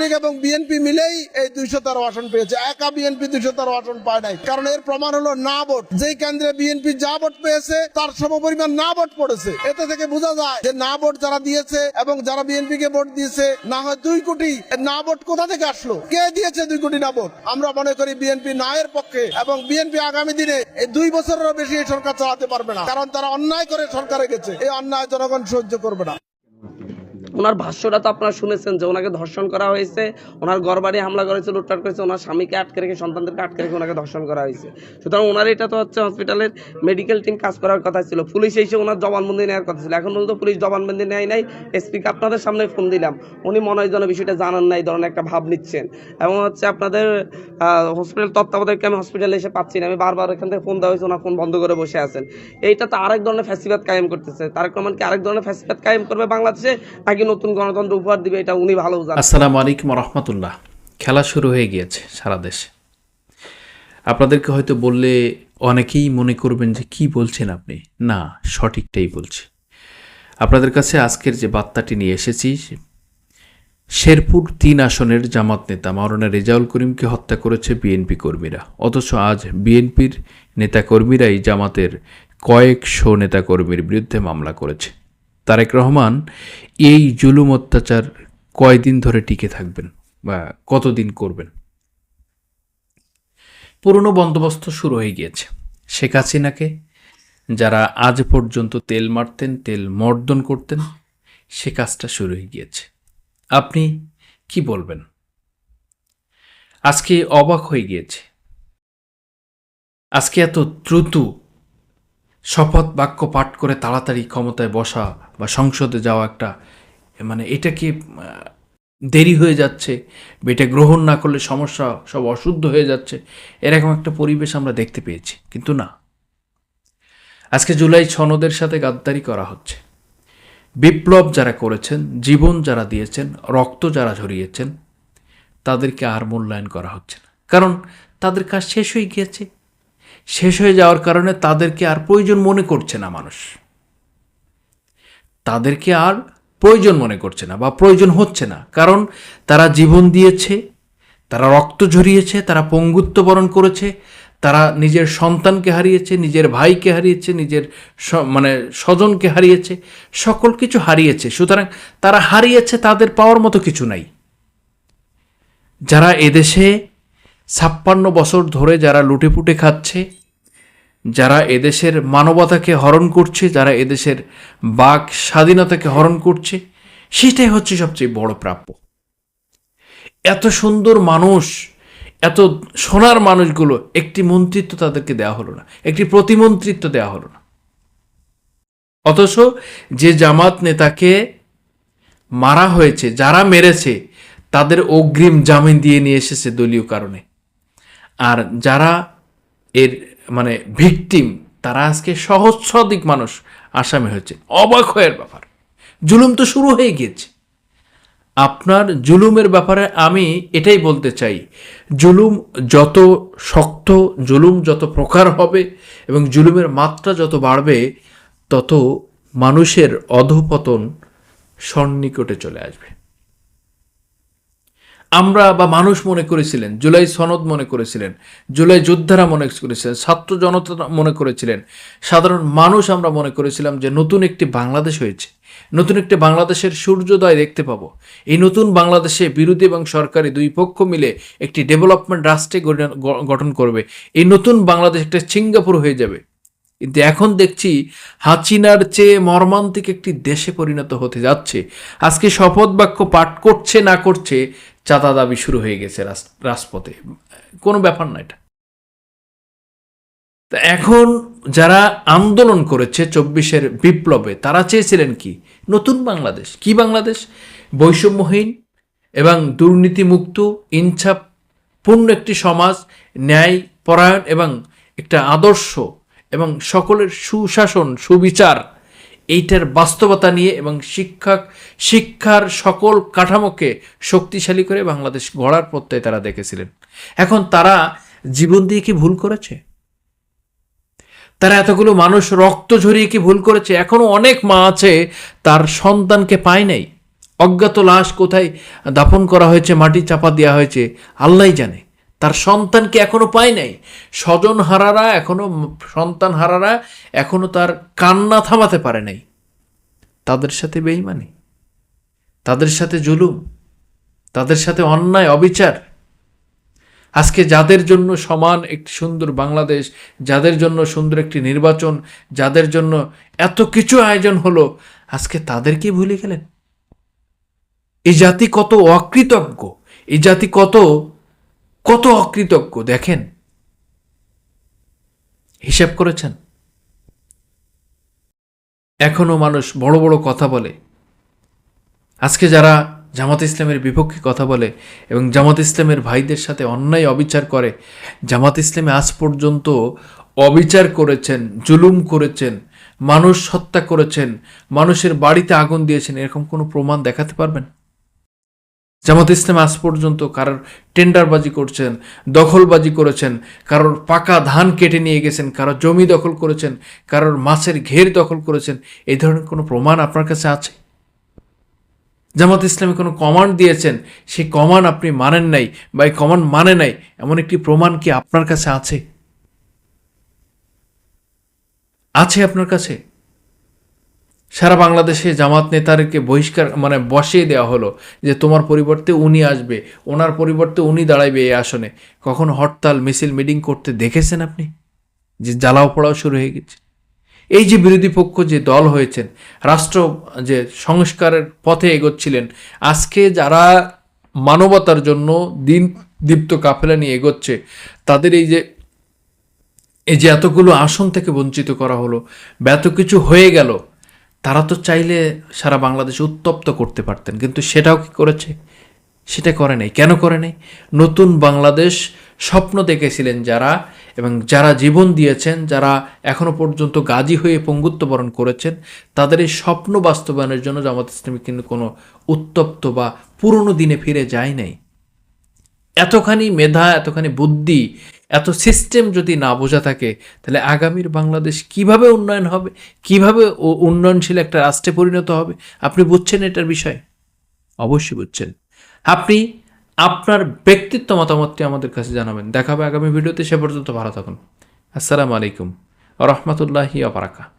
লীগ এবং বিএনপি মিলেই এই 213 আসন পেয়েছে, একা বিএনপি 213 আসন পায় নাই। কারণ এর প্রমাণ হলো না ভোট। যেই কেন্দ্রে বিএনপি যা ভোট পেয়েছে তার সমপরিমাণ না ভোট পড়েছে। এতে থেকে বোঝা যায় যে না ভোট যারা দিয়েছে এবং যারা বিএনপি কে ভোট দিয়েছে, না হয় 2 কোটি না ভোট কোথা থেকে আসলো, কে দিয়েছে 2 কোটি না ভোট? আমরা মনে করি বিএনপি না এর পক্ষে, এবং বিএনপি আগামী দিনে এই 2 বছরেরও বেশি এই সরকার চালাতে পারবে না। কারণ তারা অন্যায় করে সরকারে গেছে, এই অন্যায় জনগণ সহ্য করবে না। ওনার ভাষ্যটা তো আপনারা শুনেছেন যে ওনাকে ধর্ষণ করা হয়েছে, ওনার ঘরবাড়ি হামলা করেছে, লুটপাট করেছে, ওনার স্বামীকে আটকে রেখে, সন্তানদেরকে আটকে রেখে ওনাকে ধর্ষণ করা হয়েছে। সুতরাং ওনার এটা তো হচ্ছে হসপিটালের মেডিকেল টিম কাজ করার কথা ছিল, পুলিশ এসে ওনার জবানবন্দি নেওয়ার কথা ছিল। এখন পর্যন্ত পুলিশ জবানবন্দি নেয় নাই। এসপিকে আপনাদের সামনে ফোন দিলাম, উনি মনে হয় যেন বিষয়টা জানান নাই, ধরনের একটা ভাব নিচ্ছেন। এবং হচ্ছে আপনাদের হসপিটাল তত্ত্বাবধায়ককে আমি হসপিটালে এসে পাচ্ছি না, আমি বারবার এখান থেকে ফোন দেওয়া হয়েছে, ওনার ফোন বন্ধ করে বসে আছেন। এইটা তো আরেক ধরনের ফ্যাসিবাদ কায়েম করতেছে। তারেক রহমান কি আরেক ধরনের ফ্যাসিবাদ কায়েম করবে বাংলাদেশে, নাকি নতুন গণতন্ত্র উপহার দিবে, এটা উনি ভালো জানেন। আসসালামু আলাইকুম রহমতুল্লাহ। খেলা শুরু হয়ে গিয়েছে সারা দেশে। আপনাদেরকে হয়তো বললে অনেকেই মনে করবেন যে কি বলছেন আপনি। না, সঠিকটাই বলছি। আপনাদের কাছে আজকের যে বার্তাটি নিয়ে এসেছি, শেরপুর 3 আসনের জামাত নেতা মাওলানা রেজাউল করিমকে হত্যা করেছে বিএনপি কর্মীরা। অথচ আজ বিএনপির নেতাকর্মীরাই জামাতের কয়েকশো নেতাকর্মীর বিরুদ্ধে মামলা করেছে। তারেক রহমান এই জুলুম অত্যাচার কয়দিন ধরে টিকে থাকবেন বা কতদিন করবেন? পুরনো বন্দোবস্ত শুরু হয়ে গিয়েছে। শেখ হাসিনাকে যারা আজ পর্যন্ত তেল মারতেন, তেল মর্দন করতেন, সে কাজটা শুরু হয়ে গিয়েছে। আপনি কি বলবেন? আজকে অবাক হয়ে গিয়েছে। আজকে এত দ্রুত শপথ বাক্য পাঠ করে তাড়াতাড়ি ক্ষমতায় বসা বা সংসদে যাওয়া একটা, মানে এটা কি দেরি হয়ে যাচ্ছে, এটা গ্রহণ না করলে সমস্যা, সব অশুদ্ধ হয়ে যাচ্ছে, এরকম একটা পরিবেশ আমরা দেখতে পেয়েছি। কিন্তু না, আজকে জুলাই সনদের সাথে গাদ্দারি করা হচ্ছে। বিপ্লব যারা করেছেন, জীবন যারা দিয়েছেন, রক্ত যারা ঝরিয়েছেন, তাদেরকে আর মূল্যায়ন করা হচ্ছে না। কারণ তাদের কাজ শেষ হয়ে গিয়েছে। শেষ হয়ে যাওয়ার কারণে তাদেরকে আর প্রয়োজন মনে করছে না মানুষ। তাদেরকে আর প্রয়োজন মনে করছে না বা প্রয়োজন হচ্ছে না। কারণ তারা জীবন দিয়েছে, তারা রক্ত ঝরিয়েছে, তারা পঙ্গুত্ব বরণ করেছে, তারা নিজের সন্তানকে হারিয়েছে, নিজের ভাইকে হারিয়েছে, নিজের স্বজনকে হারিয়েছে, সকল কিছু হারিয়েছে। সুতরাং তারা হারিয়েছে, তাদের পাওয়ার মতো কিছু নাই। যারা এদেশে 56 বছর ধরে যারা লুটেপুটে খাচ্ছে, যারা এদেশের মানবতাকে হরণ করছে, যারা এদেশের বাক স্বাধীনতাকে হরণ করছে, সেটাই হচ্ছে সবচেয়ে বড় প্রাপ্য। এত সুন্দর মানুষ, এত সোনার মানুষগুলো, একটি মন্ত্রিত্ব তাদেরকে দেওয়া হলো না, একটি প্রতিমন্ত্রিত্ব দেওয়া হলো না। অথচ যে জামাত নেতাকে মারা হয়েছে, যারা মেরেছে, তাদের অগ্রিম জামিন দিয়ে নিয়ে এসেছে দলীয় কারণে। আর যারা এর ভিকটিম, তারা আজকে সহস্রাধিক মানুষ আসামি হয়েছে। অবাক হয়ে ব্যাপার। জুলুম তো শুরু হয়ে গিয়েছে। আপনার জুলুমের ব্যাপারে আমি এটাই বলতে চাই, জুলুম যত শক্ত, জুলুম যত প্রকার হবে এবং জুলুমের মাত্রা যত বাড়বে, তত মানুষের অধঃপতন সন্নিকটে চলে আসবে। আমরা বা মানুষ মনে করেছিলেন, জুলাই সনদ মনে করেছিলেন, জুলাই যোদ্ধারা মনে করেছিলেন, ছাত্র জনতা মনে করেছিলেন, সাধারণ মানুষ আমরা মনে করেছিলাম যে নতুন একটি বাংলাদেশ হয়েছে, নতুন একটি বাংলাদেশের সূর্যোদয় দেখতে পাবো। এই নতুন বাংলাদেশে বিরোধী এবং সরকারি 2 পক্ষ মিলে একটি ডেভেলপমেন্ট রাষ্ট্রে গঠন করবে। এই নতুন বাংলাদেশ একটা সিঙ্গাপুর হয়ে যাবে। কিন্তু এখন দেখছি হাসিনার চেয়ে মর্মান্তিক একটি দেশে পরিণত হতে যাচ্ছে। আজকে শপথ বাক্য পাঠ করছে না করছে, চাঁদা দাবি শুরু হয়ে গেছে রাজপথে। কোনো ব্যাপার না এটা। তা এখন যারা আন্দোলন করেছে 24-এর বিপ্লবে, তারা চেয়েছিলেন কি? নতুন বাংলাদেশ। কি বাংলাদেশ? বৈষম্যহীন এবং দুর্নীতিমুক্ত, ইনসাফপূর্ণ একটি সমাজ, ন্যায় পরায়ণ এবং একটা আদর্শ এবং সকলের সুশাসন, সুবিচার, এইটার বাস্তবতা নিয়ে এবং শিক্ষার সকল কাঠামোকে শক্তিশালী করে বাংলাদেশ গড়ার প্রত্যয় তারা দেখেছিলেন। এখন তারা জীবন দিয়ে কি ভুল করেছে? তারা এতগুলো মানুষ রক্ত ঝরিয়ে কি ভুল করেছে? এখনো অনেক মা আছে তার সন্তানকে পায় নাই, অজ্ঞাত লাশ কোথায় দাফন করা হয়েছে, মাটি চাপা দেওয়া হয়েছে, আল্লাহই জানে। তার সন্তানকে এখনো পায় নাই। স্বজন হারারা এখনো, সন্তান হারারা এখনো তার কান্না থামাতে পারে নাই। তাদের সাথে বেঈমানি, তাদের সাথে জুলুম, তাদের সাথে অন্যায় অবিচার। আজকে যাদের জন্য সমান একটি সুন্দর বাংলাদেশ, যাদের জন্য সুন্দর একটি নির্বাচন, যাদের জন্য এত কিছু আয়োজন হলো, আজকে তাদেরকে ভুলে গেলেন। এই জাতি কত অকৃতজ্ঞ, এই জাতি কত কত অকৃতজ্ঞ দেখেন, হিসাব করেছেন? এখনো মানুষ বড় বড় কথা বলে। আজকে যারা জামাত ইসলামের বিপক্ষে কথা বলে এবং জামাত ইসলামের ভাইদের সাথে অন্যায় অবিচার করে, জামাত ইসলামে আজ পর্যন্ত অবিচার করেছেন, জুলুম করেছেন, মানুষ হত্যা করেছেন, মানুষের বাড়িতে আগুন দিয়েছেন, এরকম কোনো প্রমাণ দেখাতে পারবেন? জামাত ইসলাম আজ পর্যন্ত কারোর টেন্ডারবাজি করছেন, দখলবাজি করেছেন, কারোর পাকা ধান কেটে নিয়ে গেছেন, কারোর জমি দখল করেছেন, কারোর মাছের ঘের দখল করেছেন, এই ধরনের কোনো প্রমাণ আপনার কাছে আছে? জামাত ইসলামে কোনো কমান্ড দিয়েছেন, সেই কমান্ড আপনি মানেন নাই বা এই কমান্ড মানে নাই, এমন একটি প্রমাণ কি আপনার কাছে আছে? আছে আপনার কাছে? সারা বাংলাদেশে জামাত নেতাদেরকে বহিষ্কার বসিয়ে দেওয়া হলো যে তোমার পরিবর্তে উনি আসবে, ওনার পরিবর্তে উনি দাঁড়াইবে এই আসনে। কখনো হরতাল মিছিল মিটিং করতে দেখেছেন আপনি? যে জ্বালাও পোড়াও শুরু হয়ে গেছে। এই যে বিরোধী পক্ষ যে দল হয়েছেন, রাষ্ট্র যে সংস্কারের পথে এগোচ্ছিলেন, আজকে যারা মানবতার জন্য দিন দীপ্ত কাফেলা নিয়ে এগোচ্ছে, তাদের এই যে এতগুলো আসন থেকে বঞ্চিত করা হলো, এত কিছু হয়ে গেল, তারা তো চাইলে সারা বাংলাদেশ উত্তপ্ত করতে পারতেন, কিন্তু সেটাও কি করেছে? সেটা করে নাই। কেন করে নাই? নতুন বাংলাদেশ স্বপ্ন দেখেছিলেন যারা, এবং যারা জীবন দিয়েছেন, যারা এখনো পর্যন্ত গাজী হয়ে পঙ্গুত্ব বরণ করেছেন, তাদের এই স্বপ্ন বাস্তবায়নের জন্য জামাত ইসলামী কিন্তু কোনো উত্তপ্ত বা পুরনো দিনে ফিরে যায় নাই। এতখানি মেধা, এতখানি বুদ্ধি, এত সিস্টেম যদি না বোঝা থাকে, তাহলে আগামীর বাংলাদেশ কিভাবে উন্নয়ন হবে, কিভাবে উন্নয়নশীল একটা রাষ্ট্রে পরিণত হবে? আপনি বুঝছেন এটার বিষয়? অবশ্যই বুঝছেন। আপনি আপনার ব্যক্তিত্ব মতামতটি আমাদের কাছে জানাবেন। দেখা হবে আগামী ভিডিওতে। সে পর্যন্ত ভালো থাকুন। আসসালামু আলাইকুম ওয়া রাহমাতুল্লাহি ওয়া বারাকাতুহু।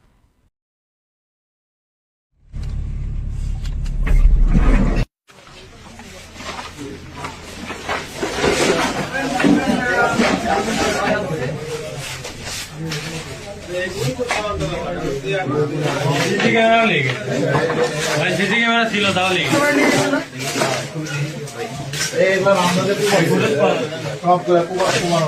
সিসি ক্যামেরা লেগে ভাই, সিসি ক্যামেরা ছিল তাও লেগে এইবার আমাদের সব প্রমাণ